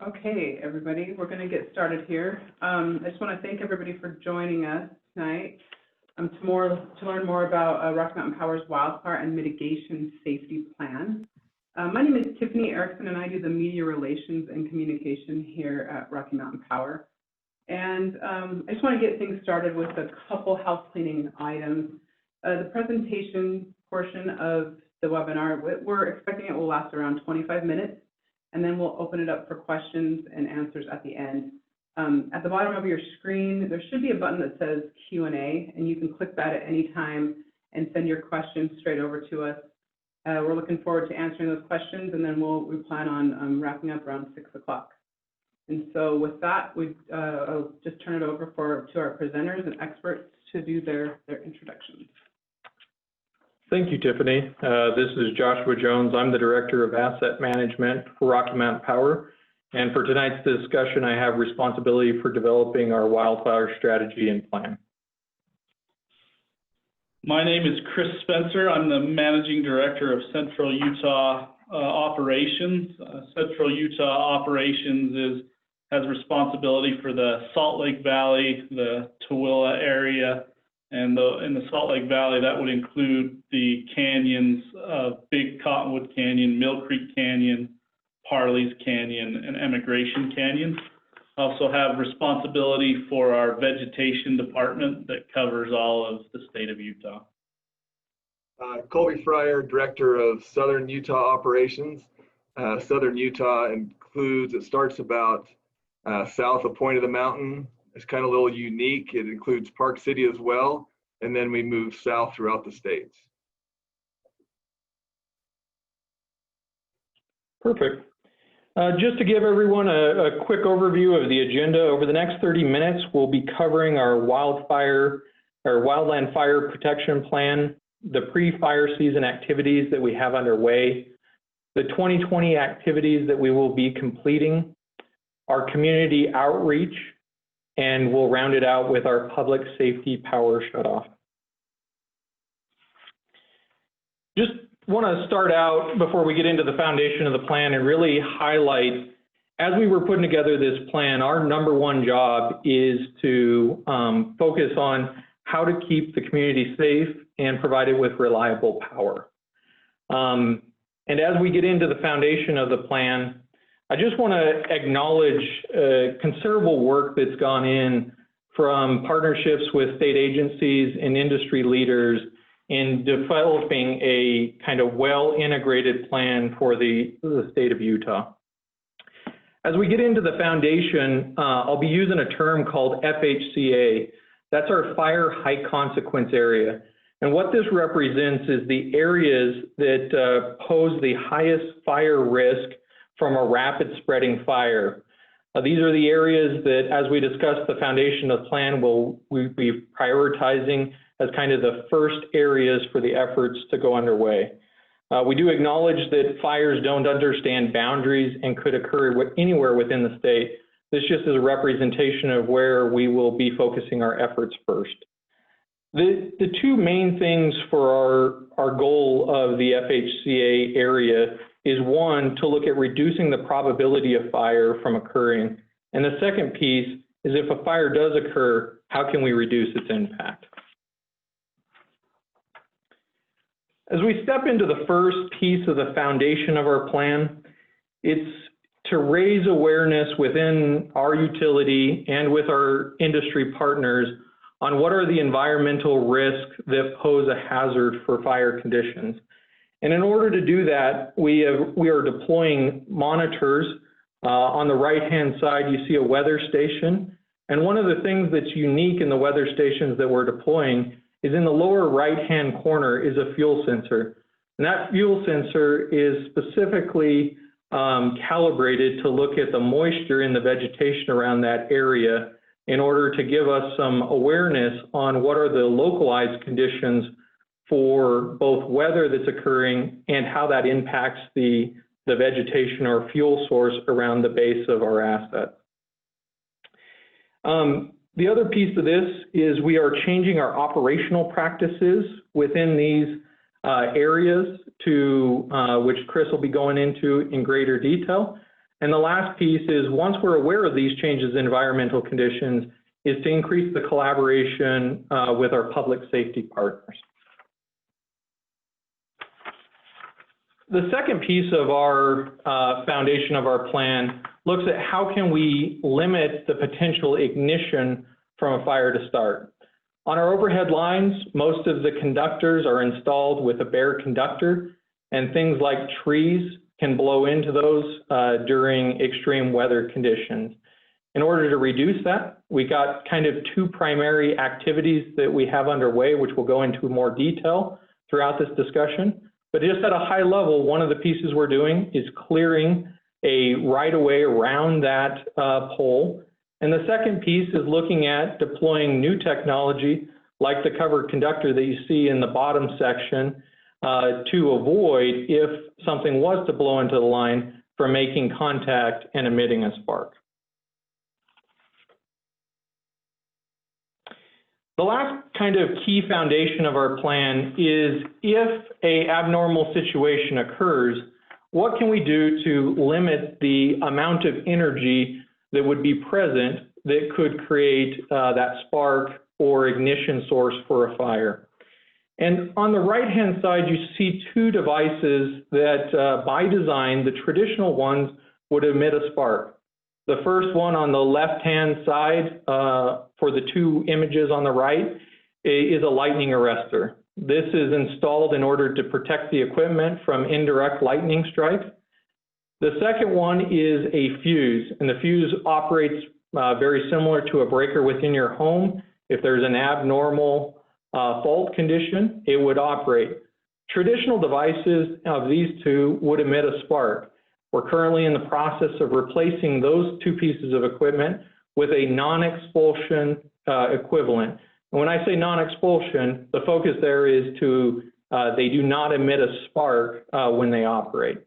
Okay, everybody, we're going to get started here. I just want to thank everybody for joining us tonight to learn more about Rocky Mountain Power's Wildfire and Mitigation Safety Plan. My name is Tiffany Erickson, and I do the Media Relations and Communication here at Rocky Mountain Power. And I just want to get things started with a couple house cleaning items. The presentation portion of the webinar, we're expecting it will last around 25 minutes. And then we'll open it up for questions and answers at the end. At the bottom of your screen, there should be a button that says Q&A, and you can click that at any time and send your questions straight over to us. We're looking forward to answering those questions, and then we plan on wrapping up around 6 o'clock. And so with that, I'll just turn it over to our presenters and experts to do their introductions. Thank you, Tiffany. This is Joshua Jones. I'm the Director of Asset Management for Rocky Mountain Power. And for tonight's discussion, I have responsibility for developing our wildfire strategy and plan. My name is Chris Spencer. I'm the Managing Director of Central Utah Operations. Central Utah Operations has responsibility for the Salt Lake Valley, the Tooele area, and in the Salt Lake Valley, that would include the canyons of Big Cottonwood Canyon, Mill Creek Canyon, Parley's Canyon, and Emigration Canyon. I also have responsibility for our vegetation department that covers all of the state of Utah. Colby Fryer, Director of Southern Utah Operations. Southern Utah it starts about south of Point of the Mountain. It's kind of a little unique. It includes Park City as well, and then we move south throughout the states. Perfect. Just to give everyone a quick overview of the agenda, over the next 30 minutes, we'll be covering our wildland fire protection plan, the pre-fire season activities that we have underway, the 2020 activities that we will be completing, our community outreach, and we'll round it out with our public safety power shutoff. Just want to start out before we get into the foundation of the plan and really highlight, as we were putting together this plan, our #1 job is to focus on how to keep the community safe and provide it with reliable power. And as we get into the foundation of the plan, I just want to acknowledge considerable work that's gone in from partnerships with state agencies and industry leaders in developing a kind of well-integrated plan for the state of Utah. As we get into the foundation, I'll be using a term called FHCA. That's our Fire High Consequence Area. And what this represents is the areas that pose the highest fire risk from a rapid spreading fire. These are the areas that, as we discuss the foundation of the plan, we'll be prioritizing as kind of the first areas for the efforts to go underway. We do acknowledge that fires don't understand boundaries and could occur anywhere within the state. This just is a representation of where we will be focusing our efforts first. The two main things for our goal of the FHCA area is, one, to look at reducing the probability of fire from occurring. And the second piece is, if a fire does occur, how can we reduce its impact? As we step into the first piece of the foundation of our plan, it's to raise awareness within our utility and with our industry partners on what are the environmental risks that pose a hazard for fire conditions. And in order to do that, we are deploying monitors. On the right-hand side, you see a weather station. And one of the things that's unique in the weather stations that we're deploying is in the lower right-hand corner is a fuel sensor. And that fuel sensor is specifically calibrated to look at the moisture in the vegetation around that area in order to give us some awareness on what are the localized conditions for both weather that's occurring and how that impacts the vegetation or fuel source around the base of our asset. The other piece of this is we are changing our operational practices within these areas to which Chris will be going into in greater detail. And the last piece is, once we're aware of these changes in environmental conditions, is to increase the collaboration with our public safety partners. The second piece of our foundation of our plan looks at how can we limit the potential ignition from a fire to start. On our overhead lines, most of the conductors are installed with a bare conductor, and things like trees can blow into those during extreme weather conditions. In order to reduce that, we got kind of two primary activities that we have underway, which we'll go into more detail throughout this discussion. But just at a high level, one of the pieces we're doing is clearing a right-of-way around that pole. And the second piece is looking at deploying new technology like the covered conductor that you see in the bottom section to avoid, if something was to blow into the line, from making contact and emitting a spark. The last kind of key foundation of our plan is, if an abnormal situation occurs, what can we do to limit the amount of energy that would be present that could create that spark or ignition source for a fire? And on the right-hand side, you see two devices that, by design, the traditional ones would emit a spark. The first one on the left-hand side for the two images on the right is a lightning arrestor. This is installed in order to protect the equipment from indirect lightning strikes. The second one is a fuse, and the fuse operates very similar to a breaker within your home. If there's an abnormal fault condition, it would operate. Traditional devices of these two would emit a spark. We're currently in the process of replacing those two pieces of equipment with a non-expulsion equivalent. And when I say non-expulsion, the focus there is to they do not emit a spark when they operate.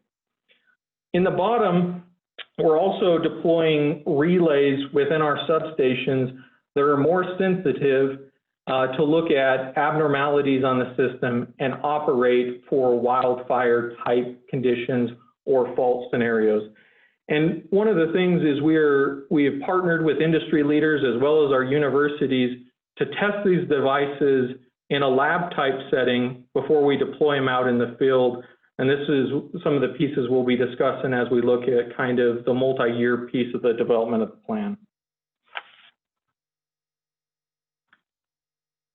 In the bottom, we're also deploying relays within our substations that are more sensitive to look at abnormalities on the system and operate for wildfire type conditions or fault scenarios. And one of the things is we have partnered with industry leaders as well as our universities to test these devices in a lab type setting before we deploy them out in the field. And this is some of the pieces we'll be discussing as we look at kind of the multi-year piece of the development of the plan.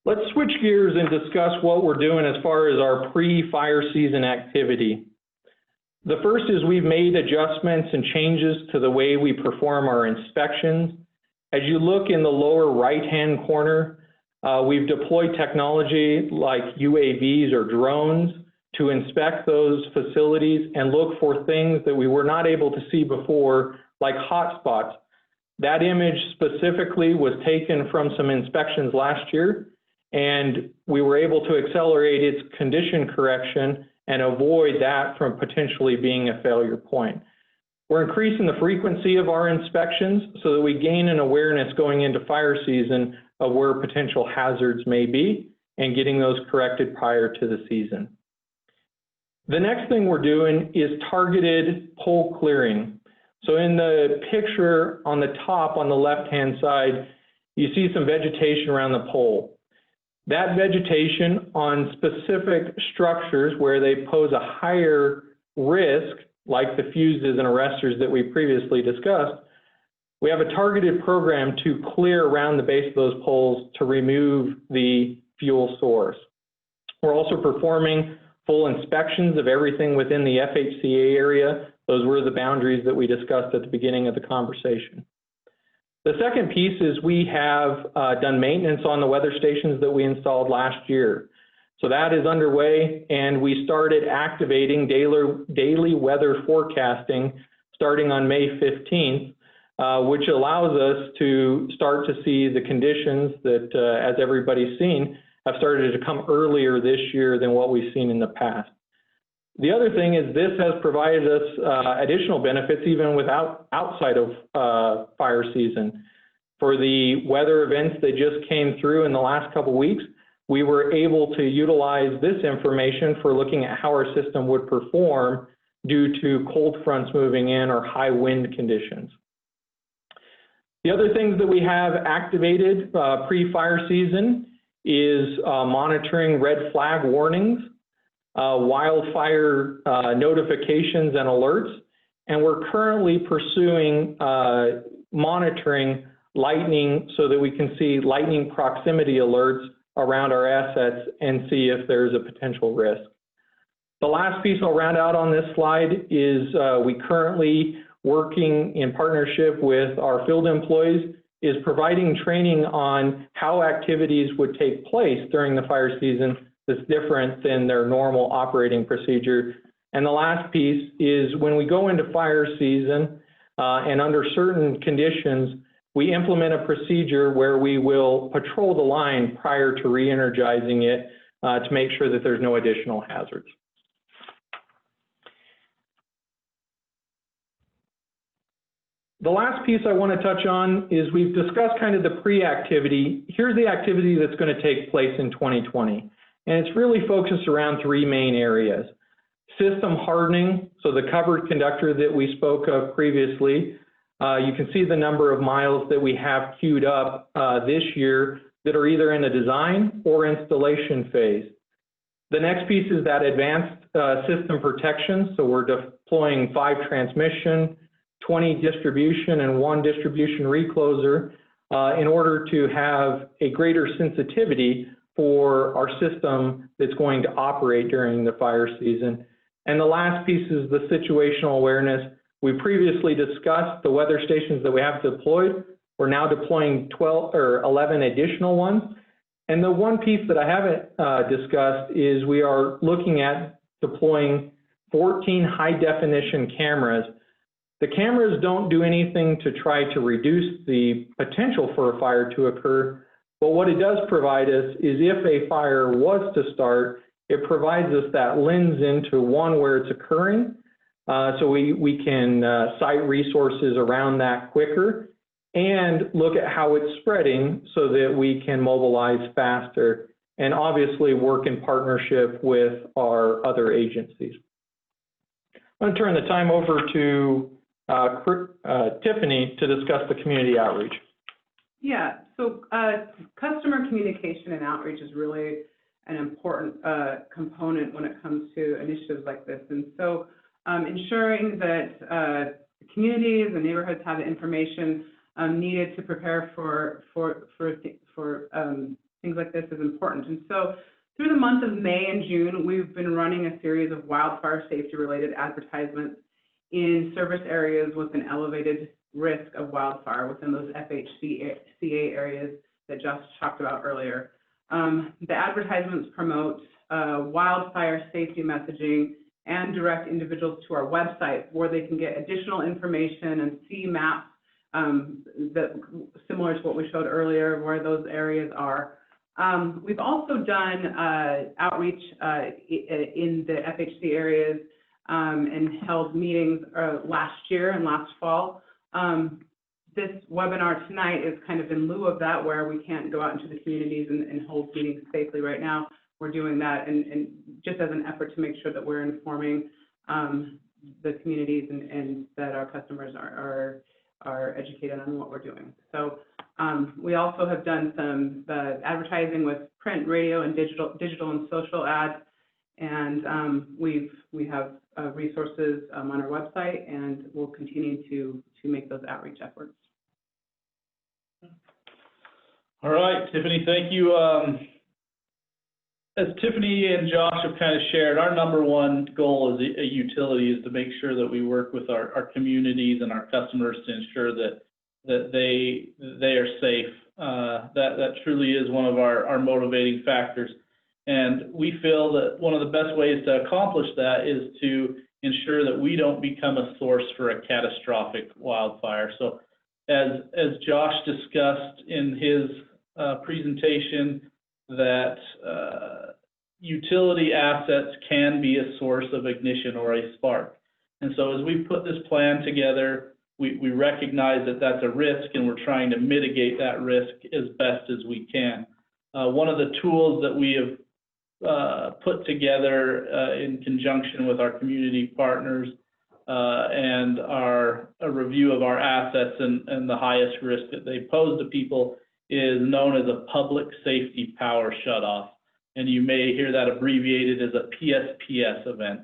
Let's switch gears and discuss what we're doing as far as our pre-fire season activity. The first is we've made adjustments and changes to the way we perform our inspections. As you look in the lower right-hand corner, we've deployed technology like UAVs or drones to inspect those facilities and look for things that we were not able to see before, like hotspots. That image specifically was taken from some inspections last year, and we were able to accelerate its condition correction and avoid that from potentially being a failure point. We're increasing the frequency of our inspections so that we gain an awareness going into fire season of where potential hazards may be and getting those corrected prior to the season. The next thing we're doing is targeted pole clearing. So in the picture on the top on the left-hand side, you see some vegetation around the pole. That vegetation on specific structures where they pose a higher risk, like the fuses and arresters that we previously discussed, we have a targeted program to clear around the base of those poles to remove the fuel source. We're also performing full inspections of everything within the FHCA area. Those were the boundaries that we discussed at the beginning of the conversation. The second piece is we have done maintenance on the weather stations that we installed last year. So that is underway, and we started activating daily weather forecasting starting on May 15th, which allows us to start to see the conditions that, as everybody's seen, have started to come earlier this year than what we've seen in the past. The other thing is this has provided us additional benefits even outside of fire season. For the weather events that just came through in the last couple of weeks, we were able to utilize this information for looking at how our system would perform due to cold fronts moving in or high wind conditions. The other things that we have activated pre-fire season is monitoring red flag warnings, wildfire notifications and alerts, and we're currently pursuing monitoring lightning so that we can see lightning proximity alerts around our assets and see if there's a potential risk. The last piece I'll round out on this slide is we currently working in partnership with our field employees is providing training on how activities would take place during the fire season that's different than their normal operating procedure. And the last piece is when we go into fire season and under certain conditions, we implement a procedure where we will patrol the line prior to re-energizing it to make sure that there's no additional hazards. The last piece I want to touch on is we've discussed kind of the pre-activity. Here's the activity that's going to take place in 2020. And it's really focused around three main areas. System hardening, so the covered conductor that we spoke of previously. You can see the number of miles that we have queued up this year that are either in the design or installation phase. The next piece is that advanced system protection. So we're deploying 5 transmission, 20 distribution, and 1 distribution recloser in order to have a greater sensitivity for our system that's going to operate during the fire season. And the last piece is the situational awareness. We previously discussed the weather stations that we have deployed. We're now deploying 12 or 11 additional ones. And the one piece that I haven't discussed is we are looking at deploying 14 high definition cameras. The cameras don't do anything to try to reduce the potential for a fire to occur, but what it does provide us is if a fire was to start, it provides us that lens into one where it's occurring, so we can site resources around that quicker and look at how it's spreading so that we can mobilize faster and obviously work in partnership with our other agencies. I'm going to turn the time over to Tiffany to discuss the community outreach. Yeah, so customer communication and outreach is really an important component when it comes to initiatives like this. And so ensuring that communities and neighborhoods have the information needed to prepare for things like this is important. And so through the month of May and June, we've been running a series of wildfire safety related advertisements in service areas with an elevated risk of wildfire within those FHCA areas that Josh talked about earlier. The advertisements promote wildfire safety messaging and direct individuals to our website where they can get additional information and see maps that similar to what we showed earlier where those areas are. We've also done outreach in the FHC areas and held meetings last year and last fall. This webinar tonight is kind of in lieu of that, where we can't go out into the communities and hold meetings safely right now. We're doing that and just as an effort to make sure that we're informing the communities and that our customers are educated on what we're doing. So we also have done some advertising with print, radio, and digital and social ads, and we have resources on our website, and we'll continue to make those outreach efforts. All right, Tiffany, thank you. As Tiffany and Josh have kind of shared, our number one goal as a utility is to make sure that we work with our communities and our customers to ensure that they are safe. That truly is one of our motivating factors. And we feel that one of the best ways to accomplish that is to ensure that we don't become a source for a catastrophic wildfire. So as Josh discussed in his presentation, that utility assets can be a source of ignition or a spark. And so as we put this plan together, we recognize that that's a risk, and we're trying to mitigate that risk as best as we can. One of the tools that we have put together in conjunction with our community partners and a review of our assets and the highest risk that they pose to people is known as a public safety power shutoff. And you may hear that abbreviated as a PSPS event.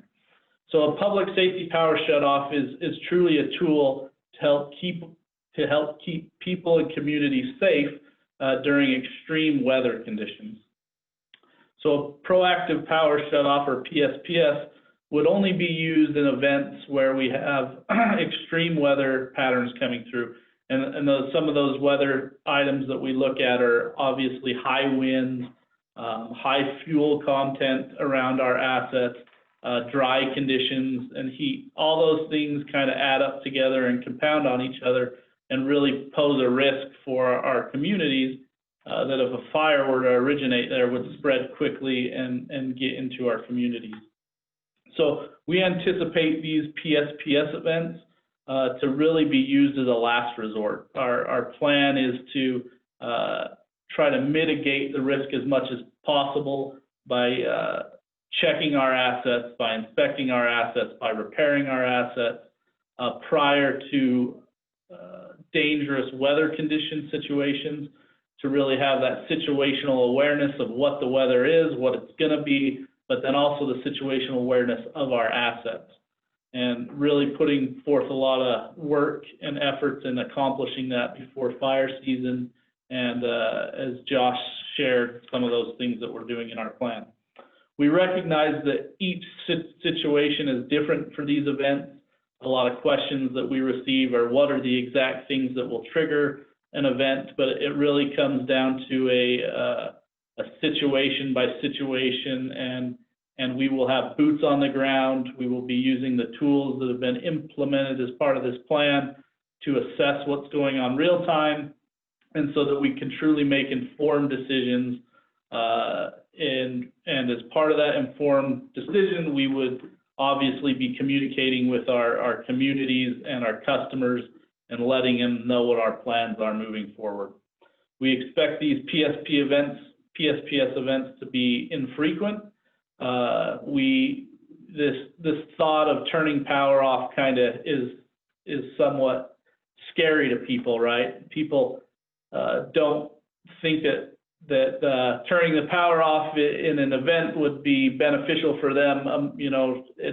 So a public safety power shutoff is truly a tool to help keep people and communities safe during extreme weather conditions. So a proactive power shutoff, or PSPS, would only be used in events where we have extreme weather patterns coming through. And some of those weather items that we look at are obviously high winds, high fuel content around our assets, dry conditions and heat. All those things kind of add up together and compound on each other and really pose a risk for our communities that if a fire were to originate there would spread quickly and get into our communities. So we anticipate these PSPS events to really be used as a last resort. Our plan is to try to mitigate the risk as much as possible by checking our assets, by inspecting our assets, by repairing our assets prior to dangerous weather condition situations, to really have that situational awareness of what the weather is, what it's going to be, but then also the situational awareness of our assets, and really putting forth a lot of work and efforts in accomplishing that before fire season. And as Josh shared, some of those things that we're doing in our plan. We recognize that each situation is different for these events. A lot of questions that we receive are what are the exact things that will trigger an event, but it really comes down to a situation by situation, and we will have boots on the ground. We will be using the tools that have been implemented as part of this plan to assess what's going on real time, and so that we can truly make informed decisions. And as part of that informed decision, we would obviously be communicating with our communities and our customers and letting them know what our plans are moving forward. We expect these PSPS events to be infrequent. This thought of turning power off kind of is somewhat scary to people, right? People don't think that turning the power off in an event would be beneficial for them,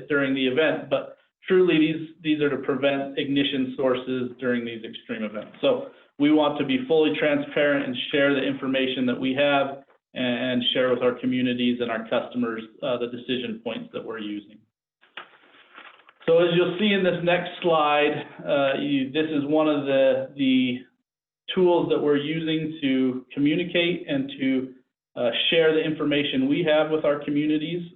during the event. But truly, these are to prevent ignition sources during these extreme events. So we want to be fully transparent and share the information that we have and share with our communities and our customers the decision points that we're using. So as you'll see in this next slide, this is one of the tools that we're using to communicate and to share the information we have with our communities.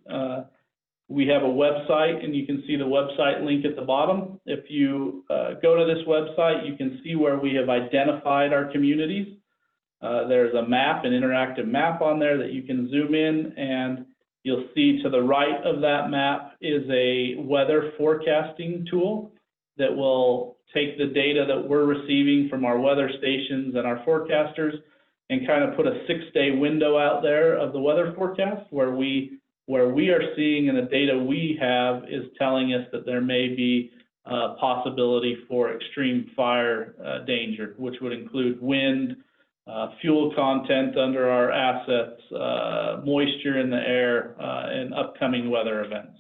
We have a website, and you can see the website link at the bottom. If you go to this website, you can see where we have identified our communities. There's a map, an interactive map on there that you can zoom in, and you'll see to the right of that map is a weather forecasting tool that will take the data that we're receiving from our weather stations and our forecasters and kind of put a 6-day window out there of the weather forecast where we are seeing, and the data we have is telling us that there may be a possibility for extreme fire danger, which would include wind, fuel content under our assets, moisture in the air, and upcoming weather events.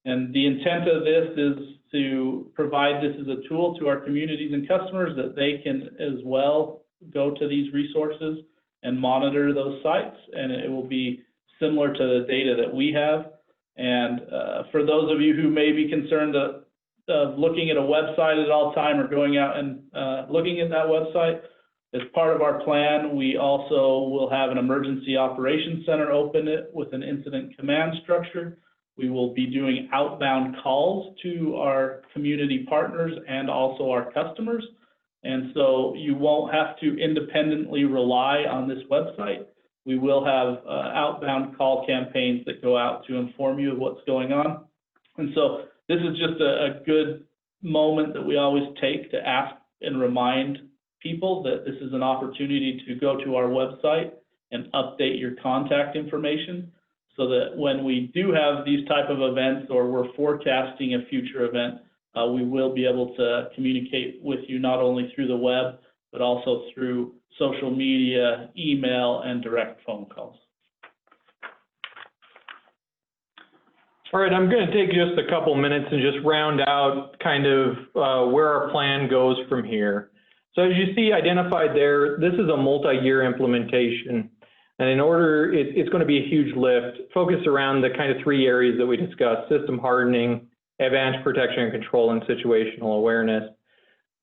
And the intent of this is to provide this as a tool to our communities and customers that they can as well go to these resources and monitor those sites, and it will be similar to the data that we have. And for those of you who may be concerned of looking at a website at all time or going out and looking at that website, as part of our plan, we also will have an emergency operations center open it with an incident command structure. We will be doing outbound calls to our community partners and also our customers. And so you won't have to independently rely on this website. We will have outbound call campaigns that go out to inform you of what's going on. And so this is just a good moment that we always take to ask and remind people that this is an opportunity to go to our website and update your contact information so that when we do have these type of events or we're forecasting a future event, we will be able to communicate with you not only through the web, but also through social media, email, and direct phone calls. All right, I'm going to take just a couple minutes and just round out kind of where our plan goes from here. So as you see identified there, this is a multi-year implementation. And in order, it's going to be a huge lift, focused around the kind of three areas that we discussed: system hardening, advanced protection and control, and situational awareness.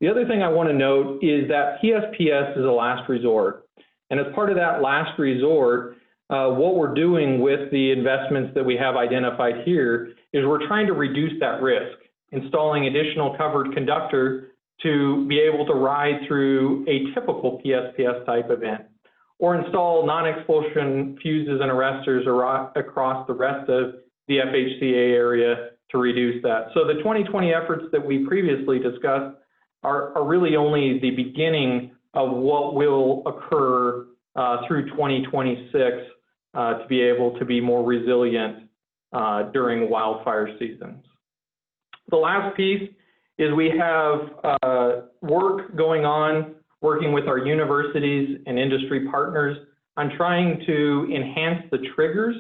The other thing I want to note is that PSPS is a last resort. And as part of that last resort, what we're doing with the investments that we have identified here is we're trying to reduce that risk, installing additional covered conductor to be able to ride through a typical PSPS type event, or install non-explosion fuses and arresters across the rest of the FHCA area to reduce that. So the 2020 efforts that we previously discussed are really only the beginning of what will occur through 2026 to be able to be more resilient during wildfire seasons. The last piece is we have work going on, working with our universities and industry partners on trying to enhance the triggers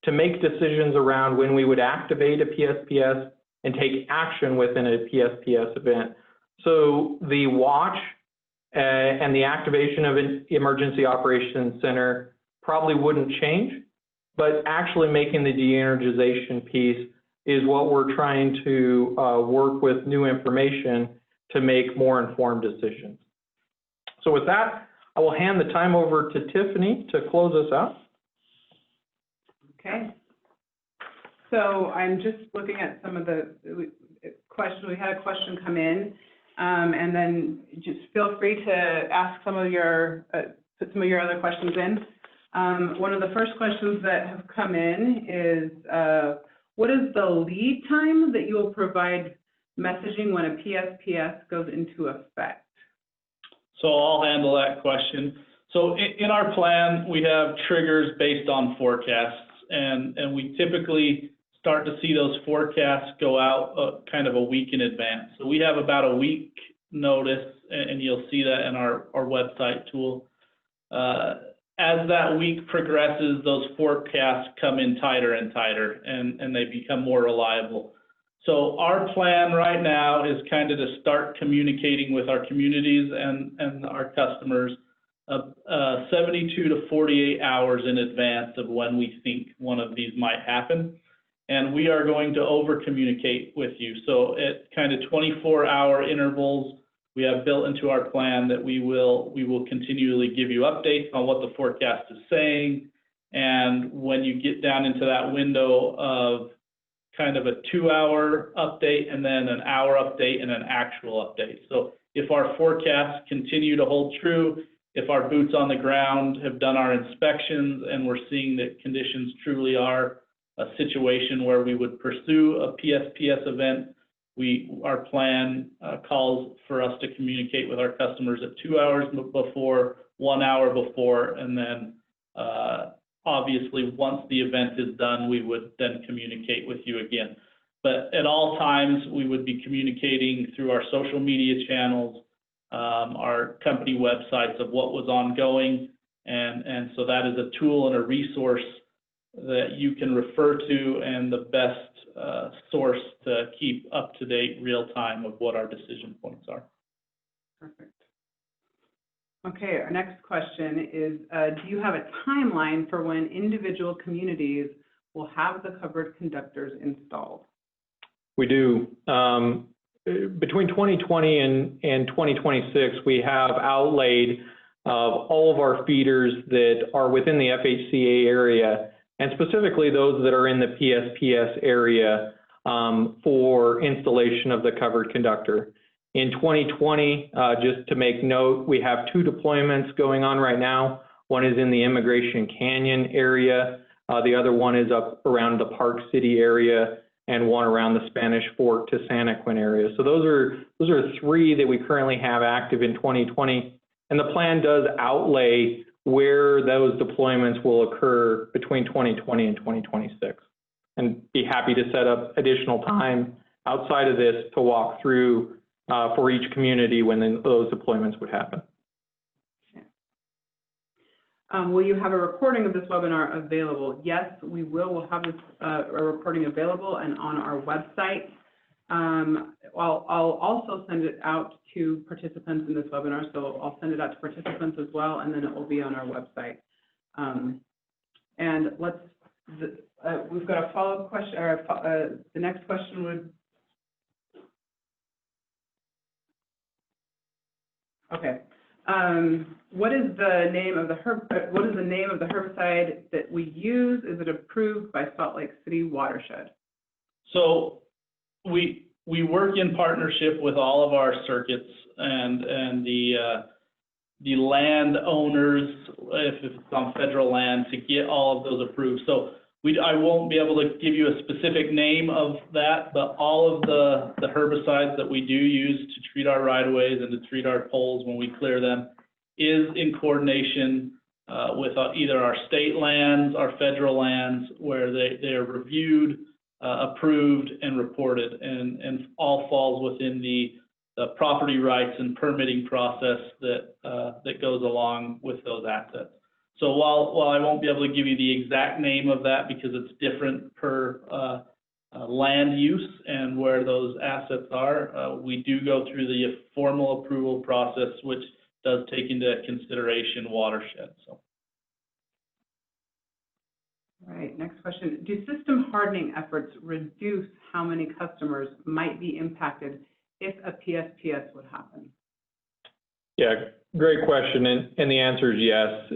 to make decisions around when we would activate a PSPS and take action within a PSPS event. So the watch and the activation of an emergency operations center probably wouldn't change, but actually making the de-energization piece is what we're trying to work with new information to make more informed decisions. So with that, I will hand the time over to Tiffany to close us out. Okay. So I'm just looking at some of the questions. We had a question come in, and then just feel free to ask some of your, put some of your other questions in. One of the first questions that have come in is, what is the lead time that you will provide messaging when a PSPS goes into effect? So I'll handle that question. So in our plan, we have triggers based on forecasts, and we typically start to see those forecasts go out kind of a week in advance. So we have about a week notice, and you'll see that in our website tool. As that week progresses, those forecasts come in tighter and tighter, and they become more reliable. So our plan right now is kind of to start communicating with our communities and our customers 72 to 48 hours in advance of when we think one of these might happen. And we are going to over-communicate with you. So at kind of 24-hour intervals, we have built into our plan that we will continually give you updates on what the forecast is saying. And when you get down into that window of kind of a 2-hour update and then an hour update and an actual update. So if our forecasts continue to hold true, if our boots on the ground have done our inspections and we're seeing that conditions truly are a situation where we would pursue a PSPS event, our plan calls for us to communicate with our customers at 2 hours before, 1 hour before, and then obviously once the event is done, we would then communicate with you again. But at all times, we would be communicating through our social media channels, our company websites of what was ongoing. And so that is a tool and a resource that you can refer to, and the best source to keep up to date real time of what our decision points are. Perfect. Okay, our next question is, do you have a timeline for when individual communities will have the covered conductors installed? We do. Between 2020 and 2026, we have outlaid all of our feeders that are within the FHCA area, and specifically those that are in the PSPS area for installation of the covered conductor. In 2020, just to make note, we have 2 deployments going on right now. One is in the Immigration Canyon area. The other one is up around the Park City area, and one around the Spanish Fork to Santaquin area. So those are 3 that we currently have active in 2020. And the plan does outlay where those deployments will occur between 2020 and 2026. And be happy to set up additional time outside of this to walk through for each community when those deployments would happen. Will you have a recording of this webinar available? Yes, we will. We'll have this, a recording available and on our website. I'll also send it out to participants in this webinar, so I'll send it out to participants as well, and then it will be on our website. And we've got a follow-up question, or the next question would, okay. What is the name of the herbicide that we use? Is it approved by Salt Lake City watershed? So we work in partnership with all of our circuits and the landowners, if it's on federal land, to get all of those approved. So I won't be able to give you a specific name of that, but all of the herbicides that we do use to treat our right-of-ways and to treat our poles when we clear them is in coordination with either our state lands, our federal lands, where they are reviewed, approved, and reported, and all falls within the property rights and permitting process that goes along with those assets. So while I won't be able to give you the exact name of that because it's different per land use and where those assets are, we do go through the formal approval process, which does take into consideration watershed. So. All right, next question. Do system hardening efforts reduce how many customers might be impacted if a PSPS would happen? Yeah, great question, and the answer is yes.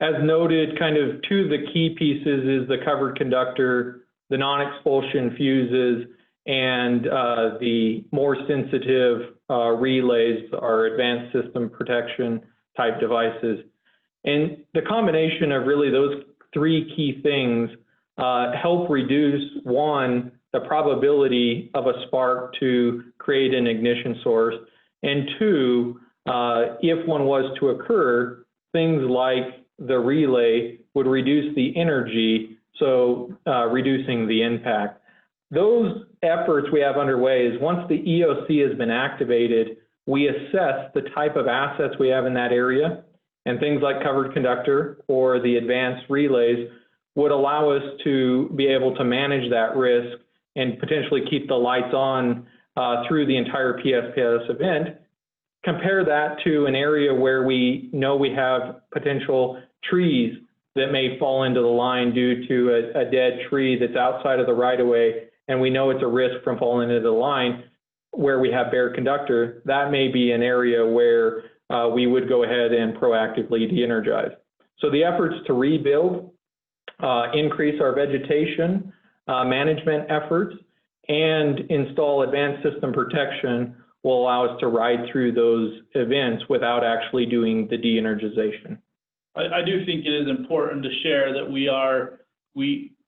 As noted, kind of two of the key pieces is the covered conductor, the non-expulsion fuses, and the more sensitive relays, our advanced system protection type devices. And the combination of really those three key things help reduce, one, the probability of a spark to create an ignition source, and two, if one was to occur, things like the relay would reduce the energy, so reducing the impact. Those efforts we have underway is once the EOC has been activated, we assess the type of assets we have in that area, and things like covered conductor or the advanced relays would allow us to be able to manage that risk and potentially keep the lights on through the entire PSPS event. Compare that to an area where we know we have potential trees that may fall into the line due to a dead tree that's outside of the right-of-way, and we know it's a risk from falling into the line where we have bare conductor. That may be an area where we would go ahead and proactively de-energize. So the efforts to rebuild, increase our vegetation management efforts, and install advanced system protection will allow us to ride through those events without actually doing the de-energization. I do think it is important to share that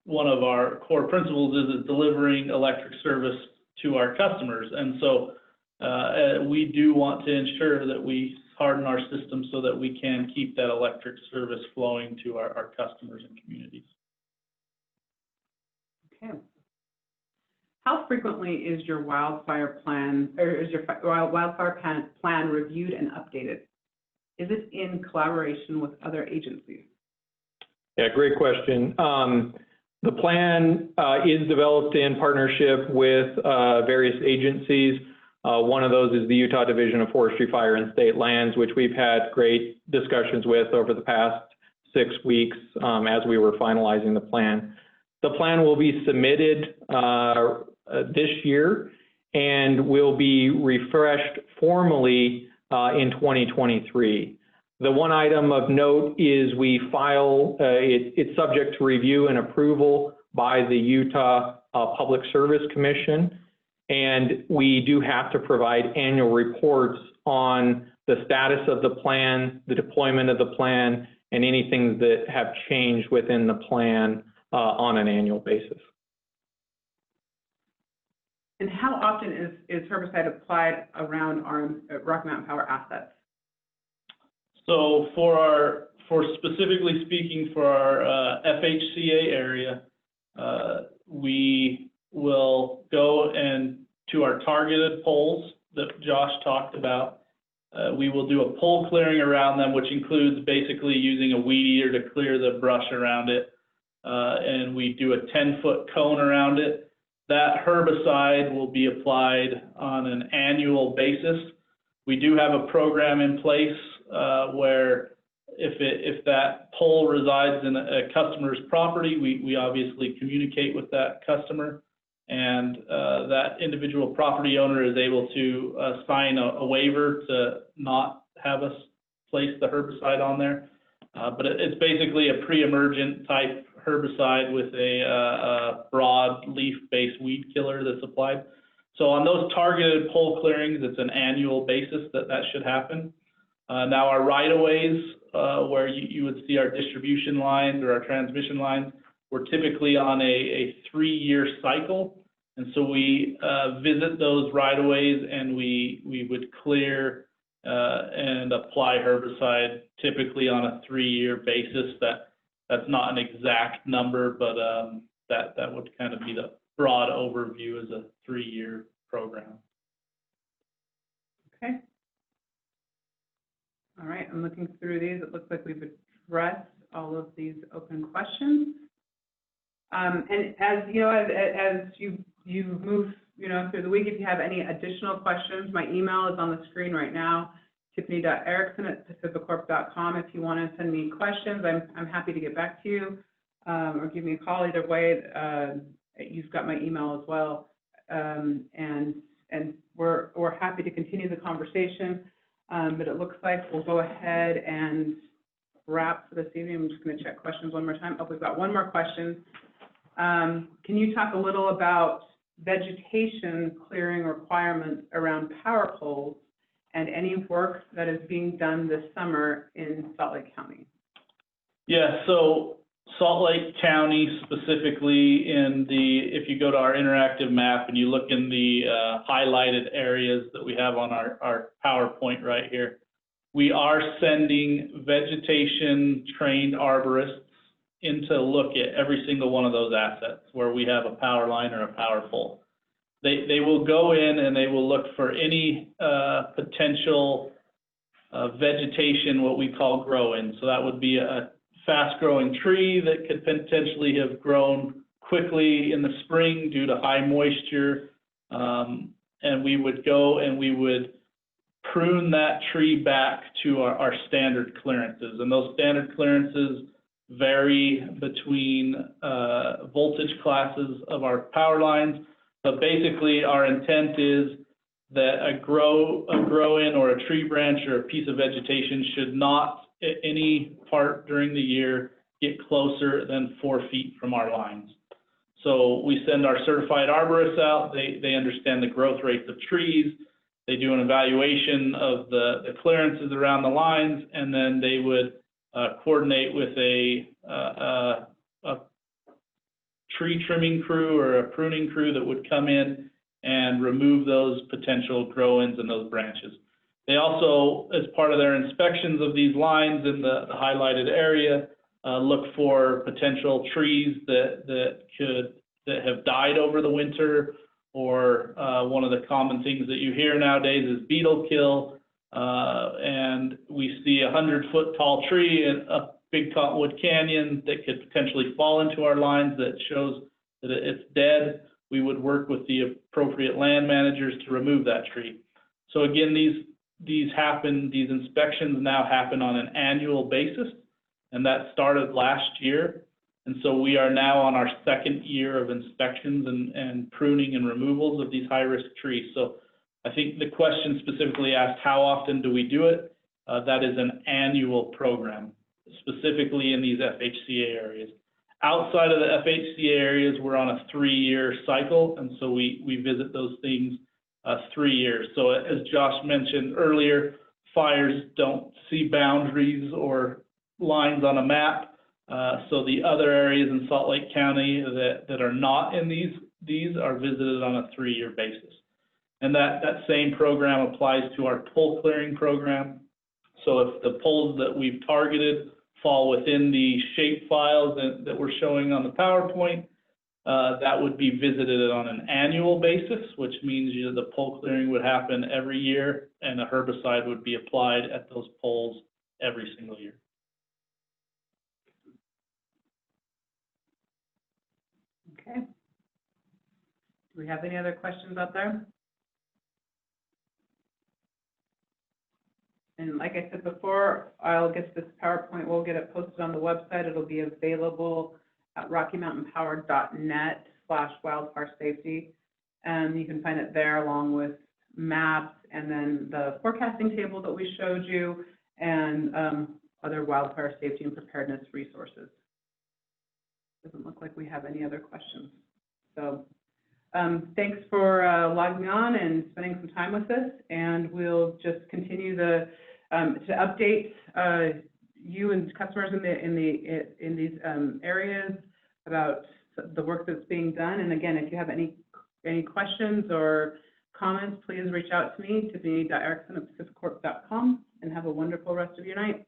one of our core principles is delivering electric service to our customers. And so we do want to ensure that we harden our system so that we can keep that electric service flowing to our customers and communities. Okay. How frequently is your wildfire plan, or is your wildfire plan reviewed and updated? Is it in collaboration with other agencies? Yeah, great question. The plan is developed in partnership with various agencies. One of those is the Utah Division of Forestry, Fire, and State Lands, which we've had great discussions with over the past 6 weeks as we were finalizing the plan. The plan will be submitted this year and will be refreshed formally in 2023. The one item of note is we file, it's subject to review and approval by the Utah Public Service Commission, and we do have to provide annual reports on the status of the plan, the deployment of the plan, and anything that have changed within the plan on an annual basis. And how often is herbicide applied around our Rocky Mountain Power assets? So for for specifically speaking for our FHCA area, we will go and to our targeted poles that Josh talked about. We will do a pole clearing around them, which includes basically using a weed eater to clear the brush around it. And we do a 10-foot cone around it. That herbicide will be applied on an annual basis. We do have a program in place where if that pole resides in a customer's property, we obviously communicate with that customer, and that individual property owner is able to sign a waiver to not have us place the herbicide on there. But it's basically a pre-emergent type herbicide with a broad leaf-based weed killer that's applied. So on those targeted pole clearings, it's an annual basis that should happen. Now our right-of-ways, where you would see our distribution lines or our transmission lines, we're typically on a 3-year cycle. And so we visit those right-of-ways, and we would clear and apply herbicide typically on a 3-year basis. That's not an exact number, but that would kind of be the broad overview as a 3-year program. Okay. All right, I'm looking through these. It looks like we've addressed all of these open questions. And as you know, as you move, through the week, if you have any additional questions, my email is on the screen right now, tiffany.erickson@pacificorp.com. If you want to send me questions, I'm happy to get back to you, or give me a call. Either way, you've got my email as well, and we're happy to continue the conversation. But it looks like we'll go ahead and wrap for this evening. I'm just going to check questions one more time. Oh, we've got one more question. Can you talk a little about vegetation clearing requirements around power poles and any work that is being done this summer in Salt Lake County? Yeah, so Salt Lake County specifically if you go to our interactive map and you look in the highlighted areas that we have on our PowerPoint right here, we are sending vegetation trained arborists in to look at every single one of those assets where we have a power line or a power pole. They will go in and they will look for any potential vegetation, what we call grow-in. So that would be a fast-growing tree that could potentially have grown quickly in the spring due to high moisture. And we would go and we would prune that tree back to our standard clearances. And those standard clearances vary between voltage classes of our power lines. But basically, our intent is that a grow-in or a tree branch or a piece of vegetation should not at any part during the year get closer than 4 feet from our lines. So we send our certified arborists out. They understand the growth rates of trees. They do an evaluation of the clearances around the lines, and then they would coordinate with a tree trimming crew or a pruning crew that would come in and remove those potential grow-ins and those branches. They also, as part of their inspections of these lines in the highlighted area, look for potential trees that have died over the winter, or one of the common things that you hear nowadays is beetle kill. And we see a 100-foot tall tree in a big cottonwood canyon that could potentially fall into our lines that shows that it's dead. We would work with the appropriate land managers to remove that tree. So again, these inspections now happen on an annual basis, and that started last year. And so we are now on our 2nd year of inspections and pruning and removals of these high-risk trees. So I think the question specifically asked, how often do we do it? That is an annual program, specifically in these FHCA areas. Outside of the FHCA areas, we're on a 3-year cycle, and so we visit those things 3 years. So as Josh mentioned earlier, fires don't see boundaries or lines on a map. So the other areas in Salt Lake County that are not in these are visited on a 3-year basis. And that same program applies to our pole clearing program. So if the poles that we've targeted fall within the shape files that we're showing on the PowerPoint, that would be visited on an annual basis, which means the pole clearing would happen every year and a herbicide would be applied at those poles every single year. Okay. Do we have any other questions out there? And like I said before, I'll get this PowerPoint, we'll get it posted on the website. It'll be available at rockymountainpower.net/wildfire safety. And you can find it there along with maps and then the forecasting table that we showed you and other wildfire safety and preparedness resources. Doesn't look like we have any other questions. So thanks for logging on and spending some time with us, and we'll just continue to update you and customers in these areas about the work that's being done. And again, if you have any questions or comments, please reach out to me, Tiffany.Erickson@pacificcorp.com, and have a wonderful rest of your night.